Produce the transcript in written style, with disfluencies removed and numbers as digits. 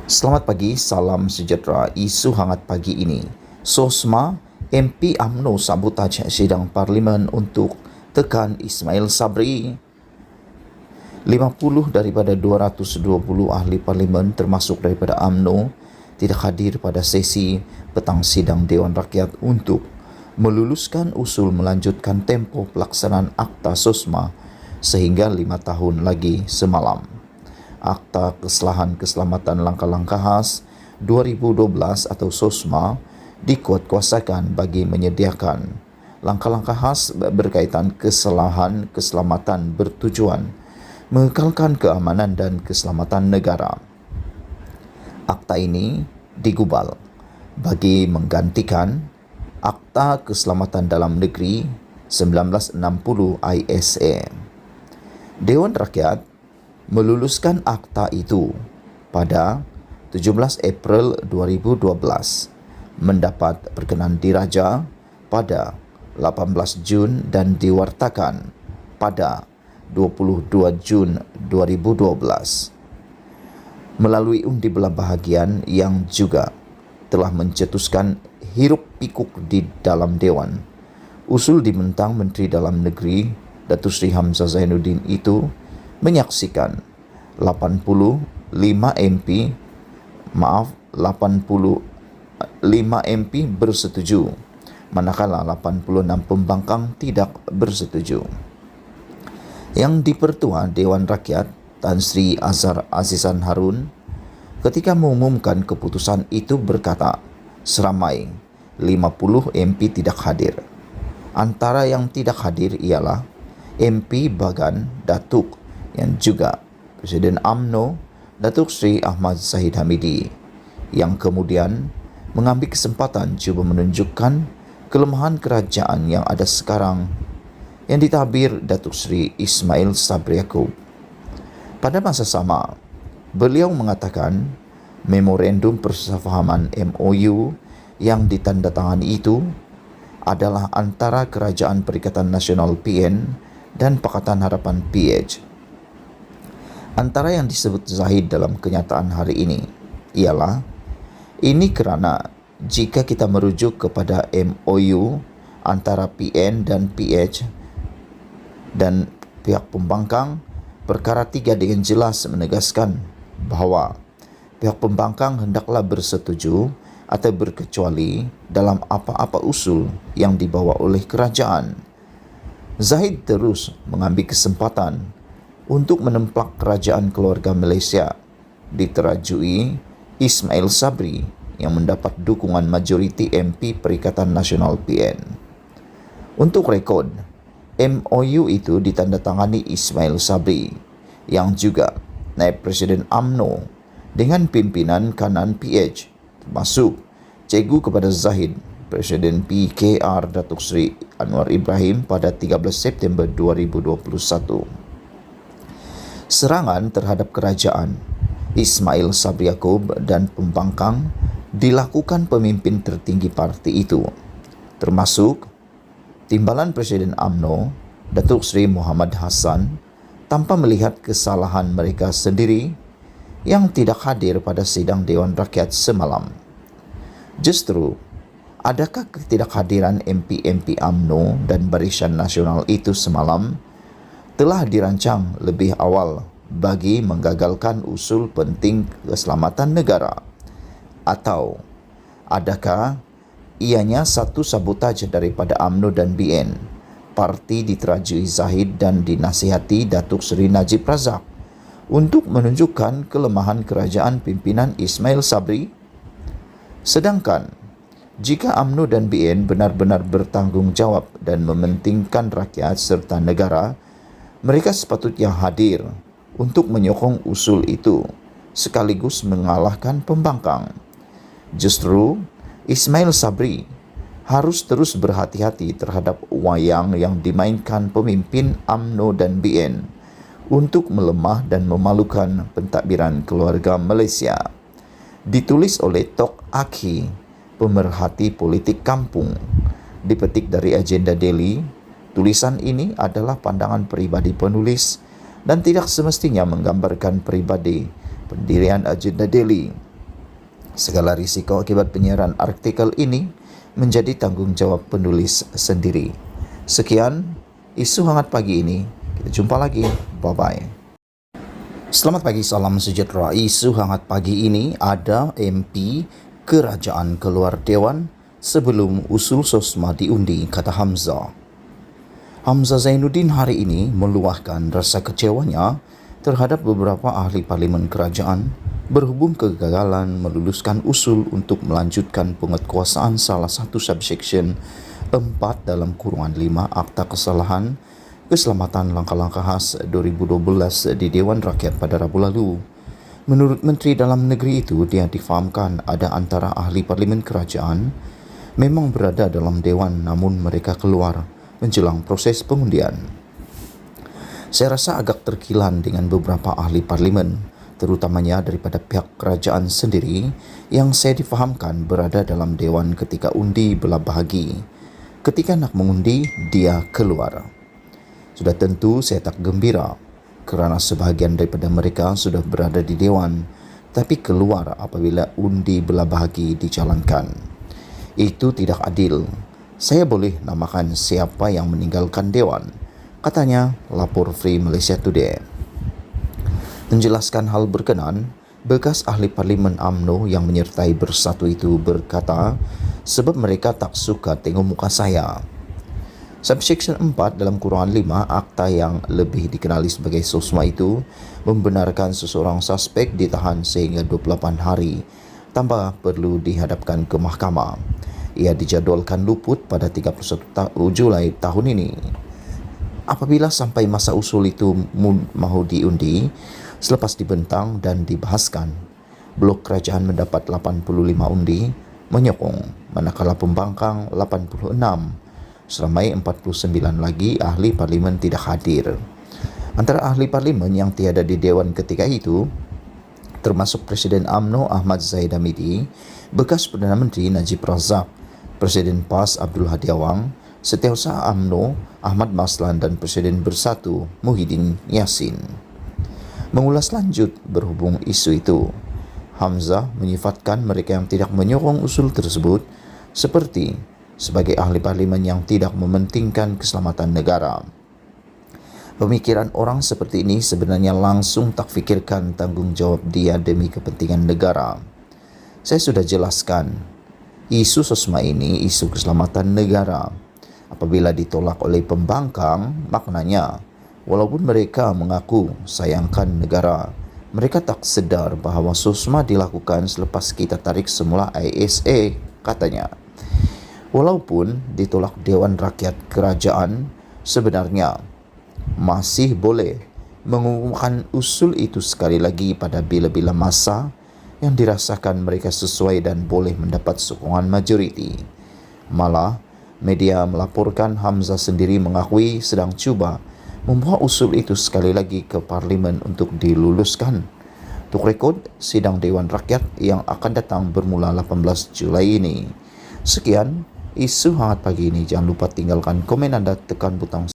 Selamat pagi, salam sejahtera. Isu hangat pagi ini. SOSMA, MP UMNO sabotaj sidang Parlimen untuk tekan Ismail Sabri. 50 daripada 220 ahli Parlimen termasuk daripada UMNO tidak hadir pada sesi petang sidang Dewan Rakyat untuk meluluskan usul melanjutkan tempoh pelaksanaan Akta SOSMA sehingga 5 tahun lagi semalam. Akta Kesalahan Keselamatan Langkah-Langkah Khas 2012 atau SOSMA dikuatkuasakan bagi menyediakan langkah-langkah khas berkaitan kesalahan keselamatan bertujuan mengekalkan keamanan dan keselamatan negara. Akta ini digubal bagi menggantikan Akta Keselamatan Dalam Negeri 1960 ISA. Dewan Rakyat meluluskan akta itu pada 17 April 2012, mendapat perkenan diraja pada 18 Jun dan diwartakan pada 22 Jun 2012. Melalui undi belah bahagian yang juga telah mencetuskan hiruk pikuk di dalam Dewan, usul dimentang Menteri Dalam Negeri Datuk Seri Hamzah Zainuddin itu menyaksikan 85 MP bersetuju, manakala 86 pembangkang tidak bersetuju. Yang di-Pertua Dewan Rakyat Tan Sri Azhar Azizan Harun ketika mengumumkan keputusan itu berkata, seramai 50 MP tidak hadir. Antara yang tidak hadir ialah MP Bagan Datuk yang juga Presiden UMNO Datuk Seri Ahmad Zahid Hamidi, yang kemudian mengambil kesempatan cuba menunjukkan kelemahan kerajaan yang ada sekarang yang ditabir Datuk Seri Ismail Sabri Yaakob. Pada masa sama, beliau mengatakan memorandum persefahaman MOU yang ditandatangani itu adalah antara Kerajaan Perikatan Nasional PN dan Pakatan Harapan PH. Antara yang disebut Zahid dalam kenyataan hari ini ialah ini kerana jika kita merujuk kepada MOU antara PN dan PH dan pihak pembangkang, perkara 3 dengan jelas menegaskan bahawa pihak pembangkang hendaklah bersetuju atau berkecuali dalam apa-apa usul yang dibawa oleh kerajaan. Zahid terus mengambil kesempatan untuk menemplak kerajaan keluarga Malaysia diterajui Ismail Sabri yang mendapat dukungan majoriti MP Perikatan Nasional PN. Untuk rekod, MOU itu ditandatangani Ismail Sabri yang juga Naib Presiden UMNO dengan pimpinan kanan PH, termasuk Cikgu kepada Zahid, Presiden PKR Datuk Seri Anwar Ibrahim pada 13 September 2021. Serangan terhadap kerajaan Ismail Sabri Yaakob dan pembangkang dilakukan pemimpin tertinggi parti itu, termasuk Timbalan Presiden UMNO Datuk Seri Muhammad Hassan, tanpa melihat kesalahan mereka sendiri yang tidak hadir pada sidang Dewan Rakyat semalam. Justru, adakah ketidakhadiran MP-MP UMNO dan Barisan Nasional itu semalam telah dirancang lebih awal bagi menggagalkan usul penting keselamatan negara? Atau adakah ianya satu sabotaj daripada UMNO dan BN, parti diterajui Zahid dan dinasihati Datuk Seri Najib Razak untuk menunjukkan kelemahan kerajaan pimpinan Ismail Sabri? Sedangkan jika UMNO dan BN benar-benar bertanggungjawab dan mementingkan rakyat serta negara, mereka sepatutnya hadir untuk menyokong usul itu sekaligus mengalahkan pembangkang. Justru Ismail Sabri harus terus berhati-hati terhadap wayang yang dimainkan pemimpin UMNO dan BN untuk melemah dan memalukan pentadbiran keluarga Malaysia. Ditulis oleh Tok Aki, pemerhati politik kampung. Dipetik dari Agenda Daily. Tulisan ini adalah pandangan peribadi penulis dan tidak semestinya menggambarkan peribadi pendirian Agenda Daily. Segala risiko akibat penyiaran artikel ini menjadi tanggung jawab penulis sendiri. Sekian isu hangat pagi ini. Kita jumpa lagi. Bye-bye. Selamat pagi, salam sejahtera. Isu hangat pagi ini ada MP Kerajaan keluar Dewan sebelum usul SOSMA diundi, kata Hamzah. Hamzah Zainuddin hari ini meluahkan rasa kecewanya terhadap beberapa ahli parlimen kerajaan berhubung kegagalan meluluskan usul untuk melanjutkan penguatkuasaan salah satu subsection 4 dalam kurungan 5 Akta Kesalahan Keselamatan Langkah-Langkah Khas 2012 di Dewan Rakyat pada Rabu lalu. Menurut Menteri Dalam Negeri itu, dia difahamkan ada antara ahli parlimen kerajaan memang berada dalam Dewan namun mereka keluar menjelang proses pengundian. Saya rasa agak terkilan dengan beberapa ahli parlimen, terutamanya daripada pihak kerajaan sendiri yang saya difahamkan berada dalam Dewan ketika undi belah bahagi. Ketika nak mengundi, dia keluar. Sudah tentu saya tak gembira kerana sebahagian daripada mereka sudah berada di Dewan tapi keluar apabila undi belah bahagi dijalankan. Itu tidak adil. Saya boleh namakan siapa yang meninggalkan Dewan, katanya, lapor Free Malaysia Today. Menjelaskan hal berkenan, bekas ahli parlimen UMNO yang menyertai Bersatu itu berkata, sebab mereka tak suka tengok muka saya. Subsection 4 dalam kurungan 5 akta yang lebih dikenali sebagai SOSMA itu membenarkan seseorang suspek ditahan sehingga 28 hari tanpa perlu dihadapkan ke mahkamah. Ia dijadualkan luput pada 31 Julai tahun ini. Apabila sampai masa usul itu mahu diundi, selepas dibentang dan dibahaskan, blok kerajaan mendapat 85 undi menyokong, manakala pembangkang 86. Seramai 49 lagi ahli parlimen tidak hadir. Antara ahli parlimen yang tiada di Dewan ketika itu termasuk Presiden UMNO Ahmad Zahid Hamidi, bekas Perdana Menteri Najib Razak, Presiden PAS Abdul Hadi Awang, Setiausaha UMNO Ahmad Maslan dan Presiden Bersatu Muhyiddin Yassin. Mengulas lanjut berhubung isu itu, Hamzah menyifatkan mereka yang tidak menyokong usul tersebut seperti sebagai ahli parlimen yang tidak mementingkan keselamatan negara. Pemikiran orang seperti ini sebenarnya langsung tak fikirkan tanggungjawab dia demi kepentingan negara. Saya sudah jelaskan, isu SOSMA ini isu keselamatan negara. Apabila ditolak oleh pembangkang, maknanya walaupun mereka mengaku sayangkan negara, mereka tak sedar bahawa SOSMA dilakukan selepas kita tarik semula ISA, katanya. Walaupun ditolak Dewan Rakyat Kerajaan, sebenarnya masih boleh mengumumkan usul itu sekali lagi pada bila-bila masa yang dirasakan mereka sesuai dan boleh mendapat sokongan majoriti. Malah, media melaporkan Hamzah sendiri mengakui sedang cuba membawa usul itu sekali lagi ke parlimen untuk diluluskan. Untuk rekod, sidang Dewan Rakyat yang akan datang bermula 18 Julai ini. Sekian isu hangat pagi ini. Jangan lupa tinggalkan komen anda, tekan butang